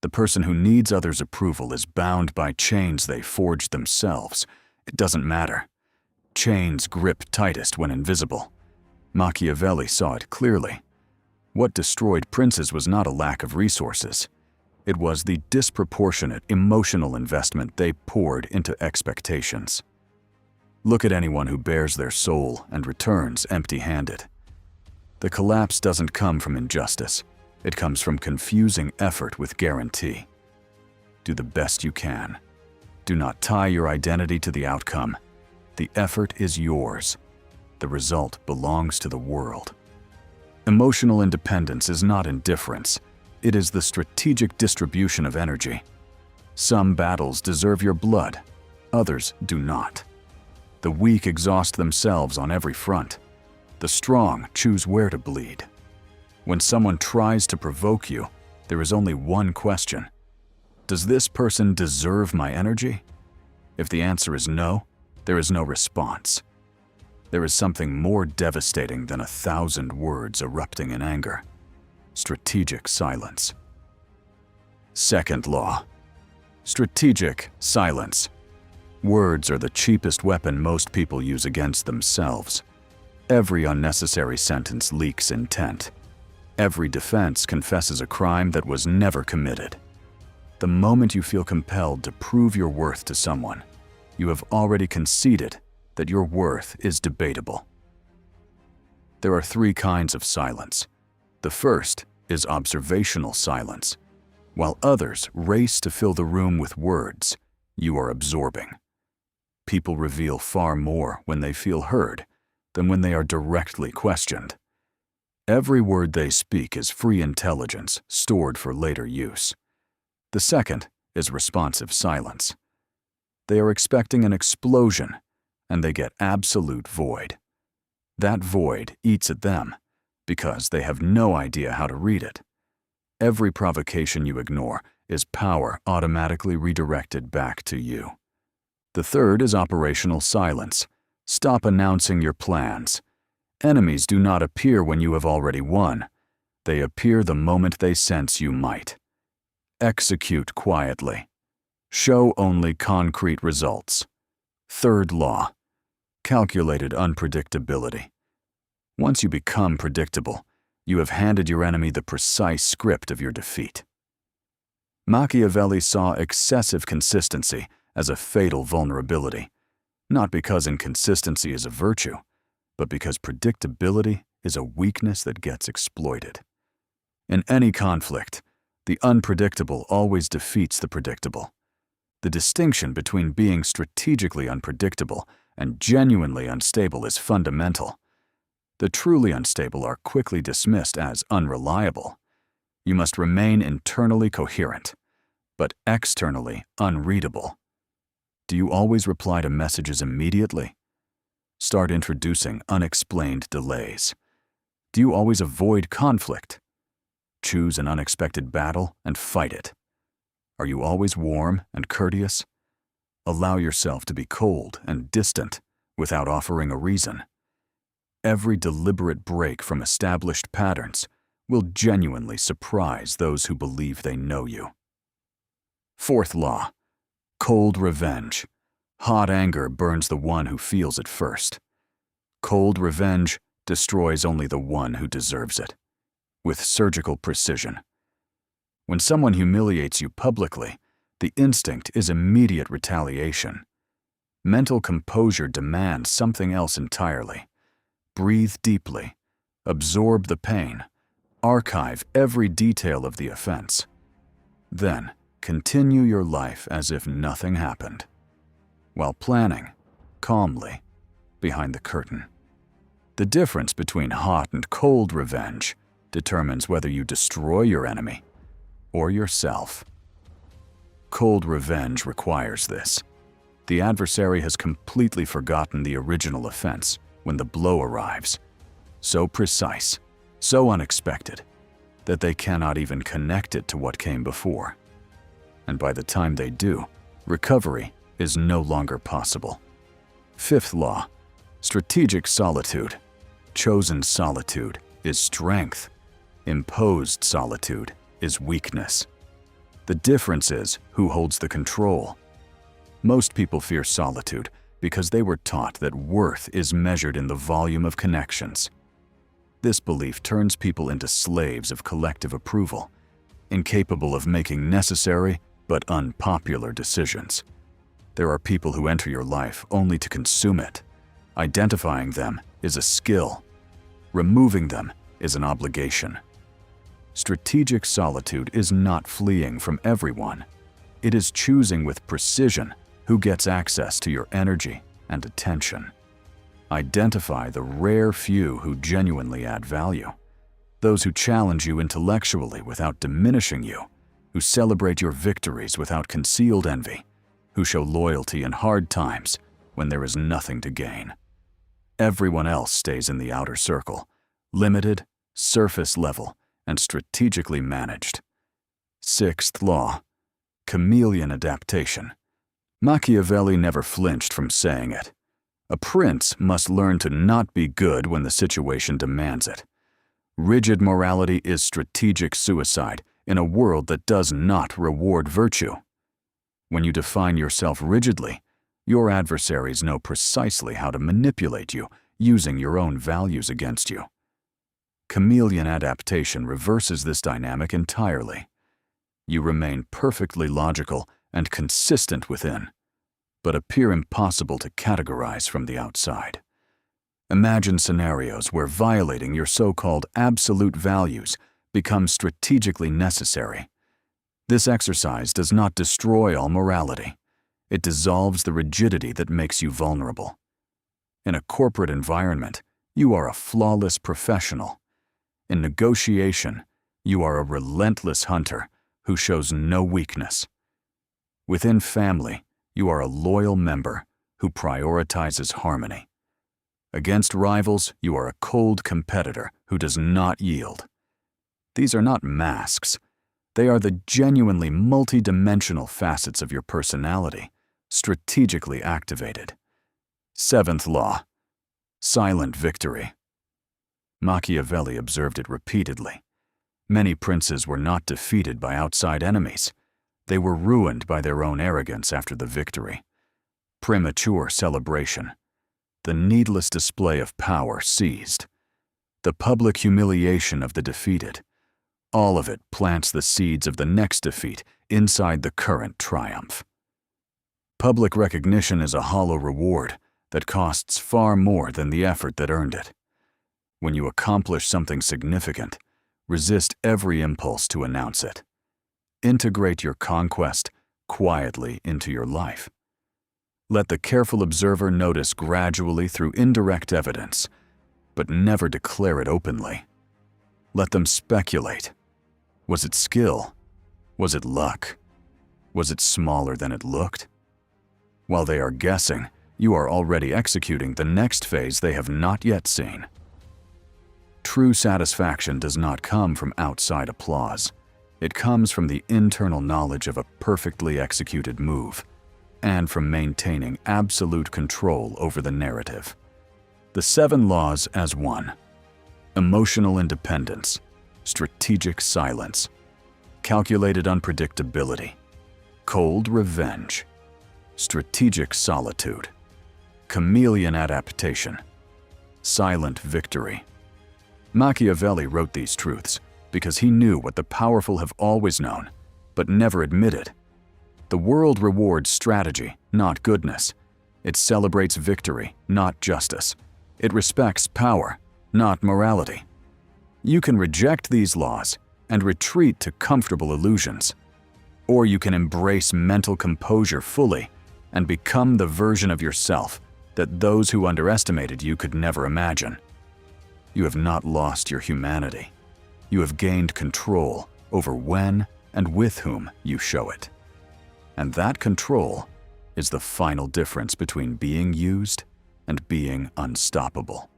The person who needs others' approval is bound by chains they forged themselves. It doesn't matter. Chains grip tightest when invisible. Machiavelli saw it clearly. What destroyed princes was not a lack of resources. It was the disproportionate emotional investment they poured into expectations. Look at anyone who bears their soul and returns empty-handed. The collapse doesn't come from injustice. It comes from confusing effort with guarantee. Do the best you can. Do not tie your identity to the outcome. The effort is yours. The result belongs to the world. Emotional independence is not indifference. It is the strategic distribution of energy. Some battles deserve your blood. Others do not. The weak exhaust themselves on every front. The strong choose where to bleed. When someone tries to provoke you, there is only one question. Does this person deserve my energy? If the answer is no, there is no response. There is something more devastating than 1,000 words erupting in anger. Strategic silence. Second law. Strategic silence. Words are the cheapest weapon most people use against themselves. Every unnecessary sentence leaks intent. Every defense confesses a crime that was never committed. The moment you feel compelled to prove your worth to someone, you have already conceded that your worth is debatable. There are 3 kinds of silence. The first is observational silence. While others race to fill the room with words, you are absorbing. People reveal far more when they feel heard than when they are directly questioned. Every word they speak is free intelligence stored for later use. The second is responsive silence. They are expecting an explosion, and they get absolute void. That void eats at them because they have no idea how to read it. Every provocation you ignore is power automatically redirected back to you. The third is operational silence. Stop announcing your plans. Enemies do not appear when you have already won. They appear the moment they sense you might. Execute quietly. Show only concrete results. Third law. Calculated unpredictability. Once you become predictable, you have handed your enemy the precise script of your defeat. Machiavelli saw excessive consistency as a fatal vulnerability, not because inconsistency is a virtue, but because predictability is a weakness that gets exploited. In any conflict, the unpredictable always defeats the predictable. The distinction between being strategically unpredictable and genuinely unstable is fundamental. The truly unstable are quickly dismissed as unreliable. You must remain internally coherent, but externally unreadable. Do you always reply to messages immediately? Start introducing unexplained delays. Do you always avoid conflict? Choose an unexpected battle and fight it. Are you always warm and courteous? Allow yourself to be cold and distant without offering a reason. Every deliberate break from established patterns will genuinely surprise those who believe they know you. Fourth law. Cold revenge. Hot anger burns the one who feels it first. Cold revenge destroys only the one who deserves it, with surgical precision. When someone humiliates you publicly, the instinct is immediate retaliation. Mental composure demands something else entirely. Breathe deeply, absorb the pain, archive every detail of the offense. Then, continue your life as if nothing happened, while planning, calmly, behind the curtain. The difference between hot and cold revenge determines whether you destroy your enemy or yourself. Cold revenge requires this. The adversary has completely forgotten the original offense when the blow arrives, so precise, so unexpected, that they cannot even connect it to what came before. And by the time they do, recovery is no longer possible. Fifth law. Strategic solitude. Chosen solitude is strength. Imposed solitude is weakness. The difference is who holds the control. Most people fear solitude because they were taught that worth is measured in the volume of connections. This belief turns people into slaves of collective approval, incapable of making necessary but unpopular decisions. There are people who enter your life only to consume it. Identifying them is a skill. Removing them is an obligation. Strategic solitude is not fleeing from everyone. It is choosing with precision who gets access to your energy and attention. Identify the rare few who genuinely add value. Those who challenge you intellectually without diminishing you, who celebrate your victories without concealed envy, who show loyalty in hard times when there is nothing to gain. Everyone else stays in the outer circle, limited, surface level, and strategically managed. Sixth law, chameleon adaptation. Machiavelli never flinched from saying it. A prince must learn to not be good when the situation demands it. Rigid morality is strategic suicide in a world that does not reward virtue. When you define yourself rigidly, your adversaries know precisely how to manipulate you, using your own values against you. Chameleon adaptation reverses this dynamic entirely. You remain perfectly logical and consistent within, but appear impossible to categorize from the outside. Imagine scenarios where violating your so-called absolute values becomes strategically necessary. This exercise does not destroy all morality. It dissolves the rigidity that makes you vulnerable. In a corporate environment, you are a flawless professional. In negotiation, you are a relentless hunter who shows no weakness. Within family, you are a loyal member who prioritizes harmony. Against rivals, you are a cold competitor who does not yield. These are not masks. They are the genuinely multidimensional facets of your personality, strategically activated. Seventh law, silent victory. Machiavelli observed it repeatedly. Many princes were not defeated by outside enemies. They were ruined by their own arrogance after the victory. Premature celebration. The needless display of power seized. The public humiliation of the defeated. All of it plants the seeds of the next defeat inside the current triumph. Public recognition is a hollow reward that costs far more than the effort that earned it. When you accomplish something significant, resist every impulse to announce it. Integrate your conquest quietly into your life. Let the careful observer notice gradually through indirect evidence, but never declare it openly. Let them speculate. Was it skill? Was it luck? Was it smaller than it looked? While they are guessing, you are already executing the next phase they have not yet seen. True satisfaction does not come from outside applause. It comes from the internal knowledge of a perfectly executed move, and from maintaining absolute control over the narrative. The 7 laws as one. Emotional independence, strategic silence, calculated unpredictability, cold revenge, strategic solitude, chameleon adaptation, silent victory. Machiavelli wrote these truths because he knew what the powerful have always known, but never admitted. The world rewards strategy, not goodness. It celebrates victory, not justice. It respects power, not morality. You can reject these laws and retreat to comfortable illusions, or you can embrace mental composure fully and become the version of yourself that those who underestimated you could never imagine. You have not lost your humanity. You have gained control over when and with whom you show it. And that control is the final difference between being used and being unstoppable.